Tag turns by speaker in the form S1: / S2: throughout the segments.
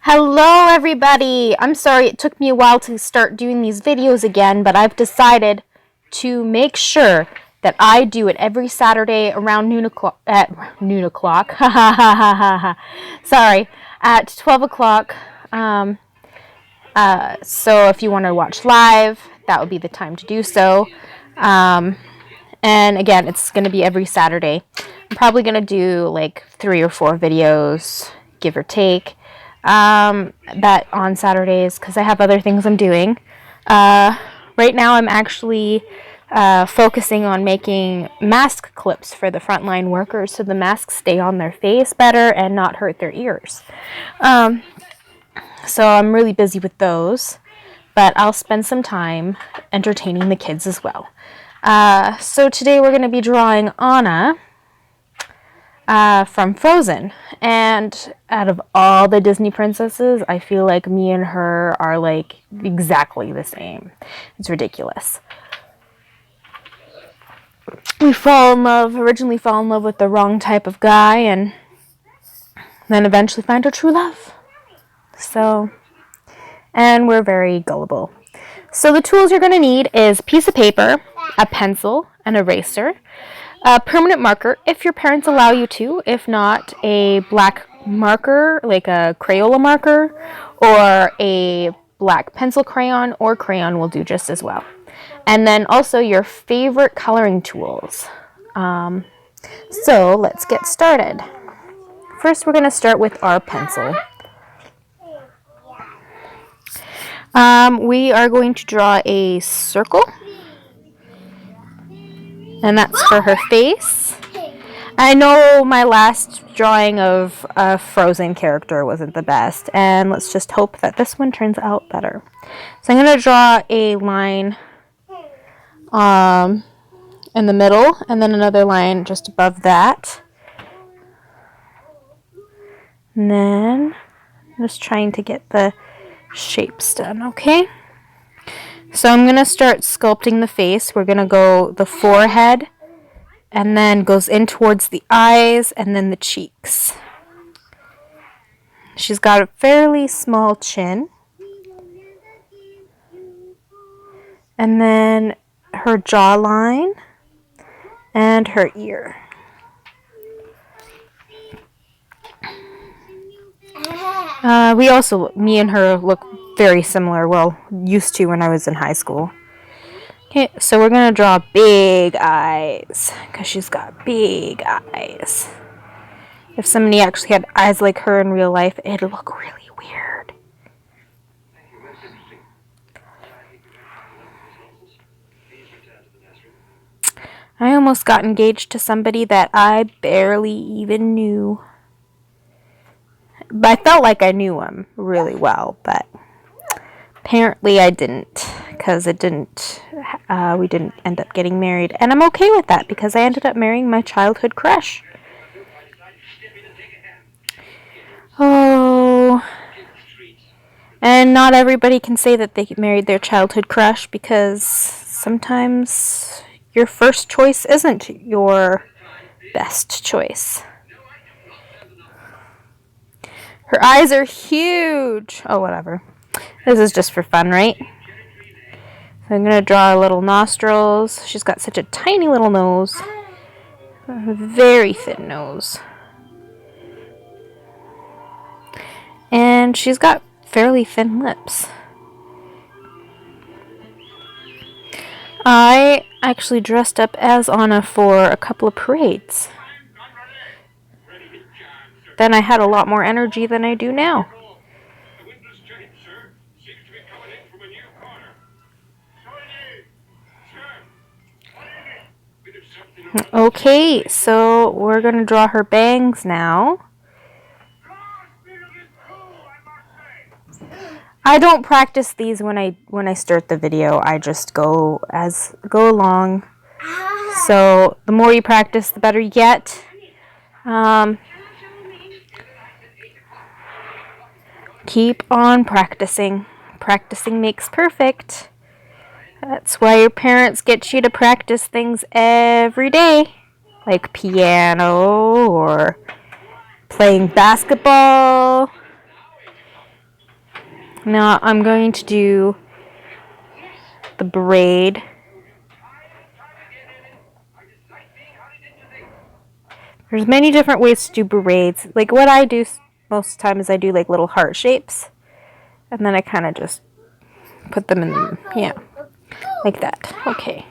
S1: Hello everybody! I'm sorry it took me a while to start doing these videos again, but I've decided to make sure that I do it every Saturday around noon o'clock, sorry, at 12 o'clock. So if you want to watch live, that would be the time to do so. And again, it's going to be every Saturday. I'm probably going to do like 3 or 4 videos, give or take, that on Saturdays because I have other things I'm doing. Right now I'm actually focusing on making mask clips for the frontline workers so the masks stay on their face better and not hurt their ears. So I'm really busy with those, but I'll spend some time entertaining the kids as well. So today we're going to be drawing Anna from Frozen, and out of all the Disney princesses, I feel like me and her are like exactly the same. It's ridiculous. We originally fall in love with the wrong type of guy, and then eventually find our true love. So, and we're very gullible. So the tools you're going to need is a piece of paper, a pencil, an eraser, a permanent marker if your parents allow you to. If not, a black marker, like a Crayola marker, or a black pencil crayon or crayon will do just as well. And then also your favorite coloring tools. So let's get started. First, we're going to start with our pencil. We are going to draw a circle, and that's for her face. I know my last drawing of a Frozen character wasn't the best, and let's just hope that this one turns out better. So I'm going to draw a line in the middle, and then another line just above that. And then I'm just trying to get the shapes done, okay? So I'm going to start sculpting the face. We're going to go the forehead, and then goes in towards the eyes, and then the cheeks. She's got a fairly small chin. And then her jawline and her ear. Me and her look very similar. Well, used to when I was in high school. Okay, so we're going to draw big eyes, because she's got big eyes. If somebody actually had eyes like her in real life, it'd look really weird. I almost got engaged to somebody that I barely even knew. But I felt like I knew him really well, but apparently I didn't, because we didn't end up getting married. And I'm okay with that, because I ended up marrying my childhood crush. Oh, and not everybody can say that they married their childhood crush, because sometimes your first choice isn't your best choice. Her eyes are huge. Oh, whatever. This is just for fun, right? So I'm going to draw little nostrils. She's got such a tiny little nose. A very thin nose. And she's got fairly thin lips. I actually dressed up as Anna for a couple of parades. Then I had a lot more energy than I do now. Okay, so we're going to draw her bangs now. I don't practice these when I start the video. I just go along. So the more you practice, the better you get. Keep on practicing. Practicing makes perfect. That's why your parents get you to practice things every day, like piano or playing basketball. Now I'm going to do the braid. There's many different ways to do braids. Like what I do most of the time is I do like little heart shapes, and then I kind of just put them in, yeah, like that. Okay.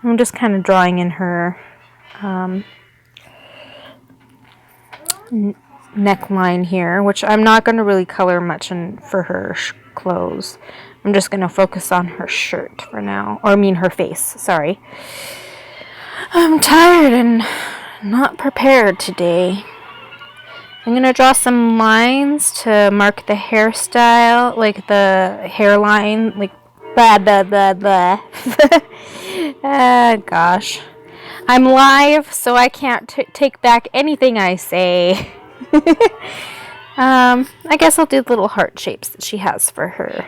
S1: I'm just kind of drawing in her neckline here, which I'm not going to really color much for her clothes. I'm just going to focus on her shirt for now, or I mean her face, sorry. I'm tired and not prepared today. I'm going to draw some lines to mark the hairstyle, like the hairline, like blah, blah, blah, blah. Gosh. I'm live, so I can't take back anything I say. I guess I'll do the little heart shapes that she has for her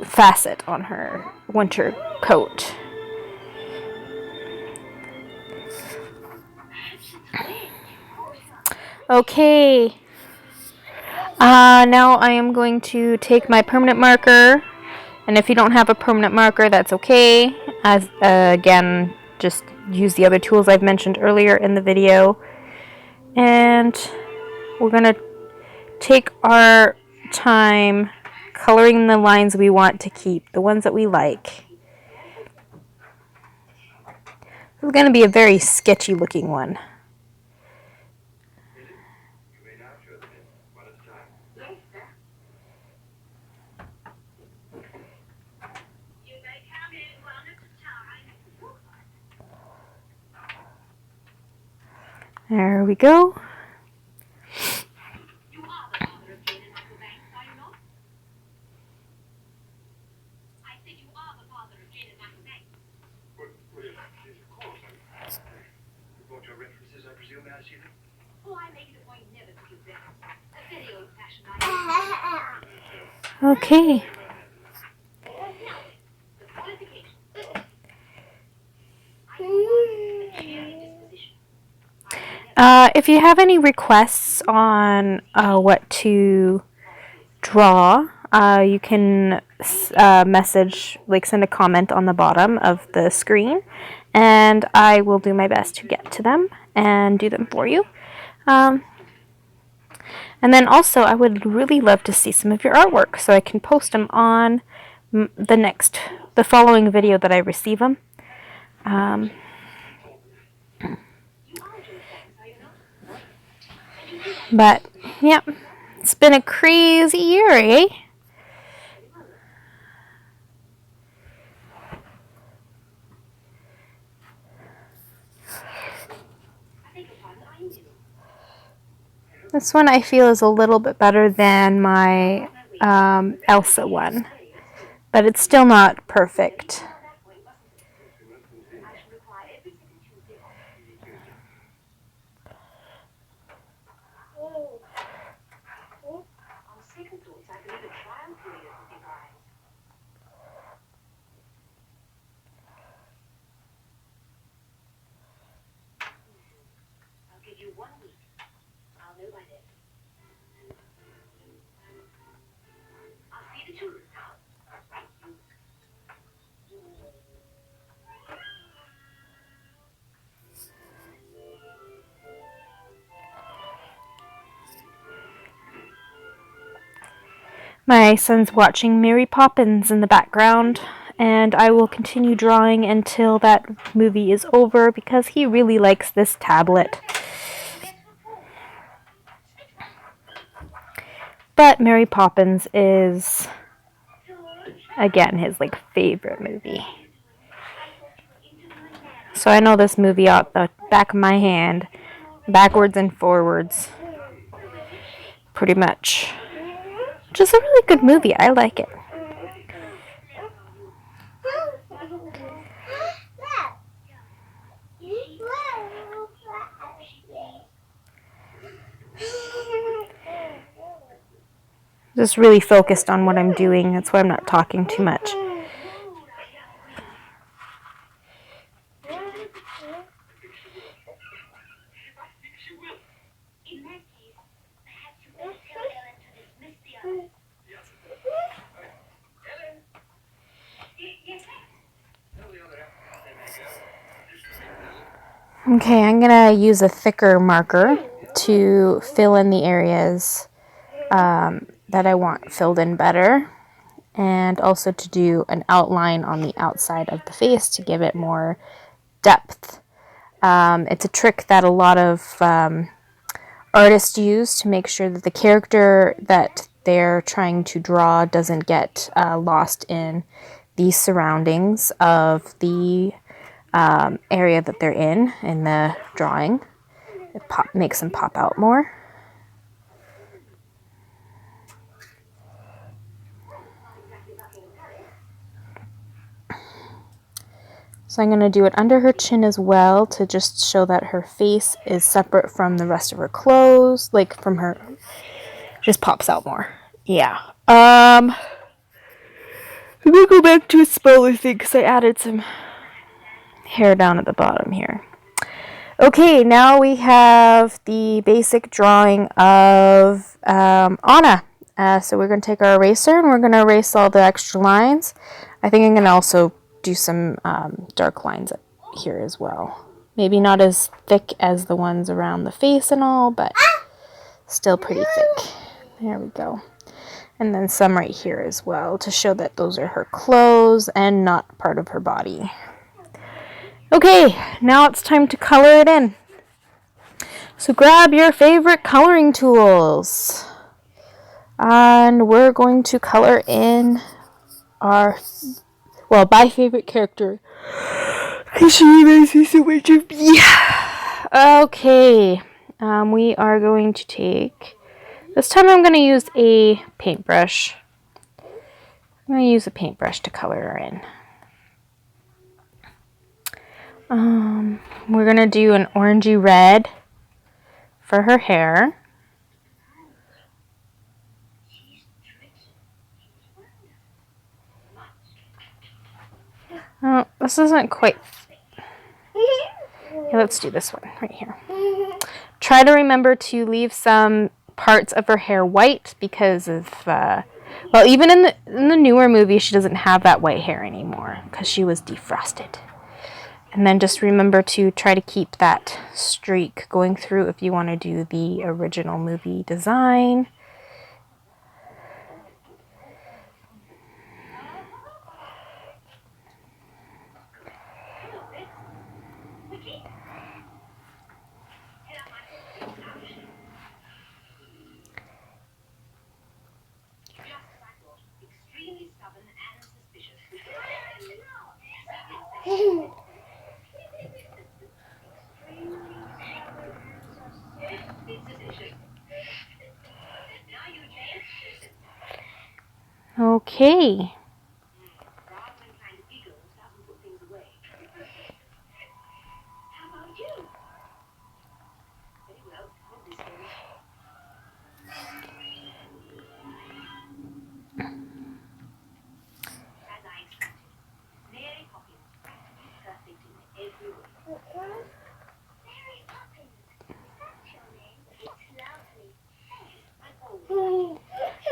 S1: facet on her winter coat. Okay. Now I am going to take my permanent marker, and if you don't have a permanent marker, that's okay. As again, just use the other tools I've mentioned earlier in the video. And we're going to take our time coloring the lines we want to keep, the ones that we like. This is going to be a very sketchy looking one. There we go. Okay. If you have any requests on what to draw, you can send a comment on the bottom of the screen, and I will do my best to get to them and do them for you. And then also, I would really love to see some of your artwork, so I can post them on the following video that I receive them. But, yeah, it's been a crazy year, eh? This one I feel is a little bit better than my Elsa one, but it's still not perfect. My son's watching Mary Poppins in the background, and I will continue drawing until that movie is over because he really likes this tablet. But Mary Poppins is, again, his favorite movie. So I know this movie out the back of my hand, backwards and forwards, pretty much. Which is a really good movie. I like it. Just really focused on what I'm doing. That's why I'm not talking too much. Okay, I'm gonna use a thicker marker to fill in the areas that I want filled in better, and also to do an outline on the outside of the face to give it more depth. It's a trick that a lot of artists use to make sure that the character that they're trying to draw doesn't get lost in the surroundings of the area that they're in the drawing. It makes them pop out more. So I'm going to do it under her chin as well to just show that her face is separate from the rest of her clothes, like from her, just pops out more. Yeah. I'm going to go back to a smaller thing because I added some hair down at the bottom here. Okay, now we have the basic drawing of Anna. So we're going to take our eraser and we're going to erase all the extra lines. I think I'm going to also do some dark lines up here as well. Maybe not as thick as the ones around the face and all, but still pretty thick. There we go. And then some right here as well to show that those are her clothes and not part of her body. Okay, now it's time to color it in. So grab your favorite coloring tools. And we're going to color in our, well, my favorite character. Because she reminds me so much of me. Okay, we are going to take, this time I'm going to use a paintbrush. I'm going to use a paintbrush to color her in. We're going to do an orangey red for her hair. Oh, this isn't quite. Okay, let's do this one right here. Try to remember to leave some parts of her hair white because of, well, even in the newer movie, she doesn't have that white hair anymore because she was defrosted. And then just remember to try to keep that streak going through if you want to do the original movie design. Okay.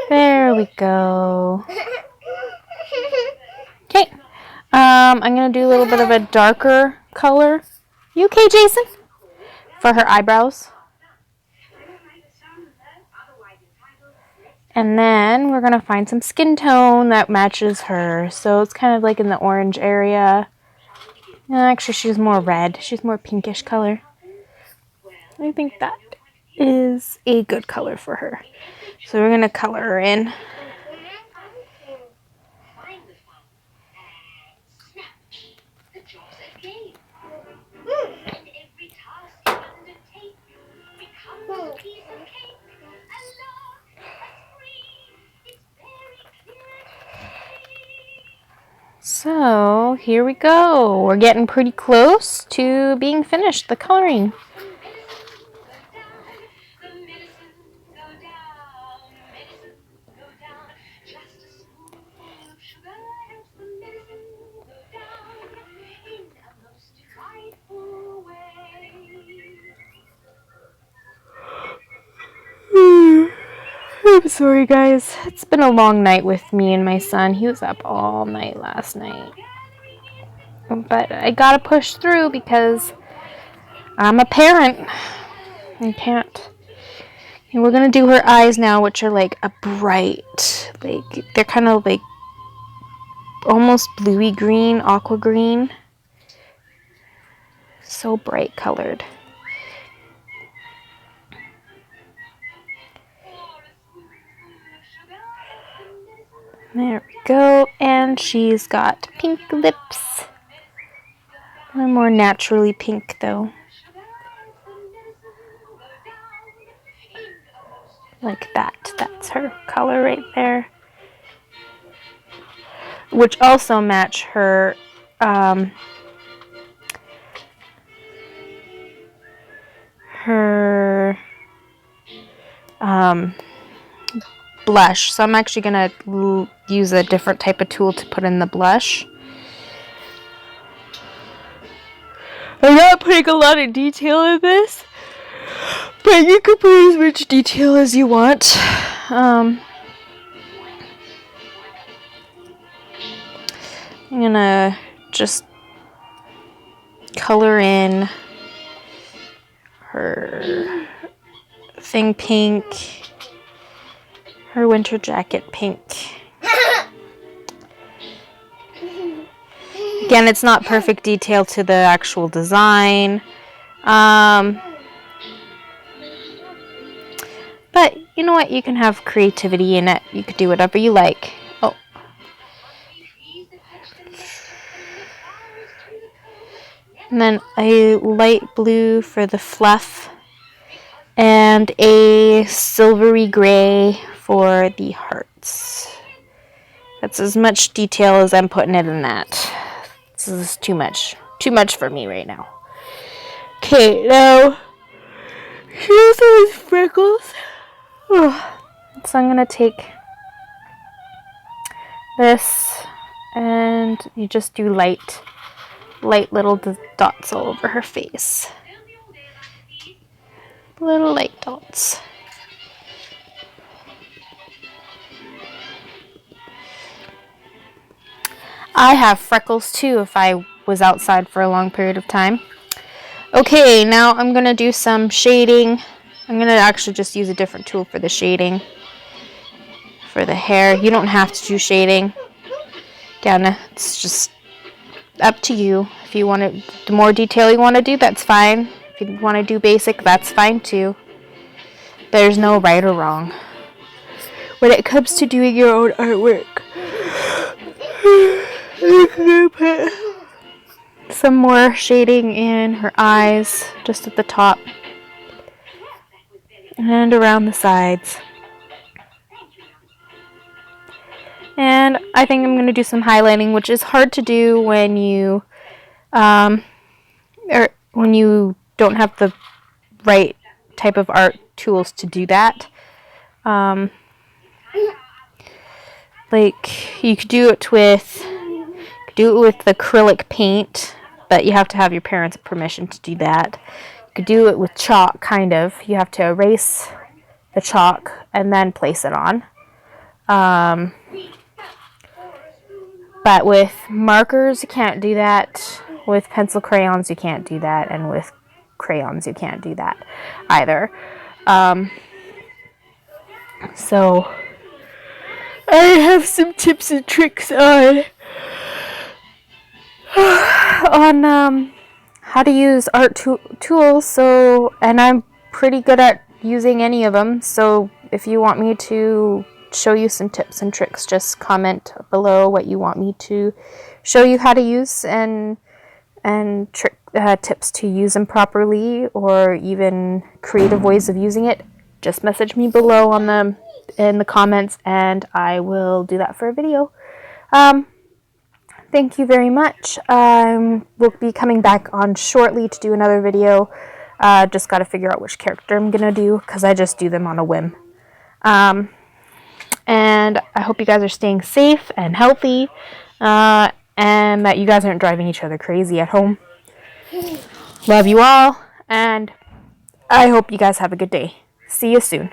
S1: There we go. Okay. I'm going to do a little bit of a darker color. You okay, Jason? For her eyebrows. And then we're going to find some skin tone that matches her. So it's kind of like in the orange area. Actually, she's more red. She's more pinkish color. I think that is a good color for her. So we're going to color her in. So here we go. We're getting pretty close to being finished, the coloring. I'm sorry, guys. It's been a long night with me and my son. He was up all night last night. But I gotta push through because I'm a parent. I can't. And we're gonna do her eyes now, which are like a bright, like, they're kind of like almost bluey green, aqua green. So bright colored. There we go. And she's got pink lips. They're more naturally pink though. Like that. That's her color right there. Which also match her blush. So I'm actually going to use a different type of tool to put in the blush. I'm not putting a lot of detail in this, but you can put as much detail as you want. I'm going to just color in her thing pink, her winter jacket pink. Again, it's not perfect detail to the actual design. But you know what? You can have creativity in it. You could do whatever you like. Oh. And then a light blue for the fluff. And a silvery gray for the hearts. That's as much detail as I'm putting it in that. This is too much. Too much for me right now. Okay, now here's those freckles. So I'm gonna take this and you just do light little dots all over her face. Little light dots. I have freckles too if I was outside for a long period of time. Okay, now I'm going to do some shading. I'm going to actually just use a different tool for the shading. For the hair. You don't have to do shading. Again, it's just up to you. If you want to, the more detail you want to do, that's fine. If you want to do basic, that's fine too. There's no right or wrong when it comes to doing your own artwork. I'm gonna put some more shading in her eyes, just at the top and around the sides. And I think I'm going to do some highlighting, which is hard to do when you don't have the right type of art tools to do that. Like you could do it with acrylic paint, but you have to have your parents' permission to do that. You could do it with chalk, kind of. You have to erase the chalk and then place it on. But with markers, you can't do that. With pencil crayons, you can't do that. And with crayons, you can't do that either. So I have some tips and tricks on how to use art tools. So, and I'm pretty good at using any of them. So if you want me to show you some tips and tricks, just comment below what you want me to show you how to use and tips to use them properly, or even creative ways of using it. Just message me below in the comments and I will do that for a video. Thank you very much. We'll be coming back on shortly to do another video. Just got to figure out which character I'm gonna do, because I just do them on a whim. And I hope you guys are staying safe and healthy, and that you guys aren't driving each other crazy at home. Love you all, and I hope you guys have a good day. See you soon.